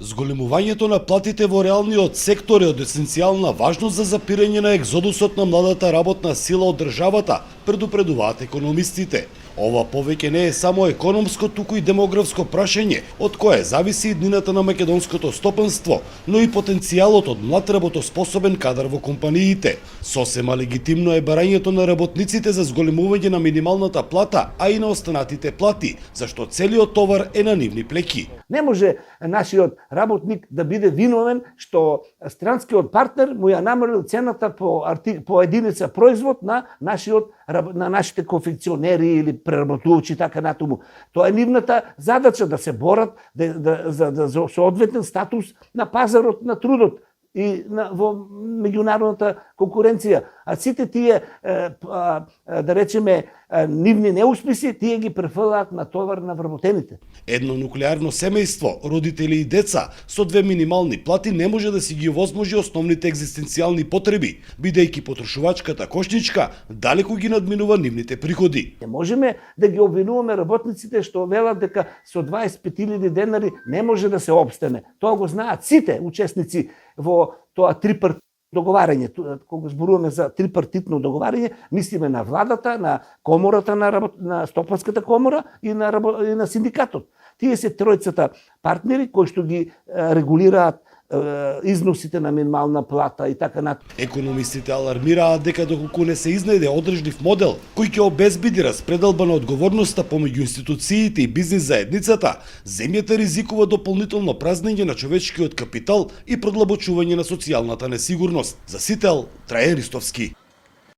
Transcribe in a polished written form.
Зголемувањето на платите во реалниот сектор е од есенцијална важност за запирање на екзодусот на младата работна сила од државата, предупредуваат економистите. Ова повеќе не е само економско, туку и демографско прашање, од кое зависи и днината на македонското стопанство, но и потенцијалот од млад работоспособен кадар во компаниите. Сосема легитимно е барањето на работниците за зголемување на минималната плата, а и на останатите плати, зашто целиот товар е на нивни плеки. Не може нашиот работник да биде виновен што странскиот партнер му ја намалил цената по единица производ на нашите конфекционери или преработувачи така натаму. Тоа е нивната задача да се борат за соодветен статус на пазарот на трудот и во меѓународната конкуренција. А сите тие, да речеме, нивни неуспеси, тие ги префрлаат на товар на вработените. Едно нуклеарно семејство, родители и деца со две минимални плати не може да си ги овозможи основните екзистенцијални потреби, бидејќи потрошувачката кошничка далеку ги надминува нивните приходи. Не можеме да ги обвинуваме работниците што велат дека со 25.000 денари не може да се обстане. Тоа го знаат сите учесници во тоа трипартитно договарање. Кога зборуваме за трипартитно договарање, мислиме на владата, на комората на стопанската комора и на синдикатот. Тие се тројцата партнери кои што ги регулираат износите на минимална плата и така натаму. Економистите алармираат дека доколку не се изнајде одржлив модел кој ќе обезбеди распределба на одговорноста помеѓу институциите и бизнис заедницата, земјата ризикува дополнително празнење на човечкиот капитал и продлабочување на социјалната несигурност. За Сител, Трајан Ристовски.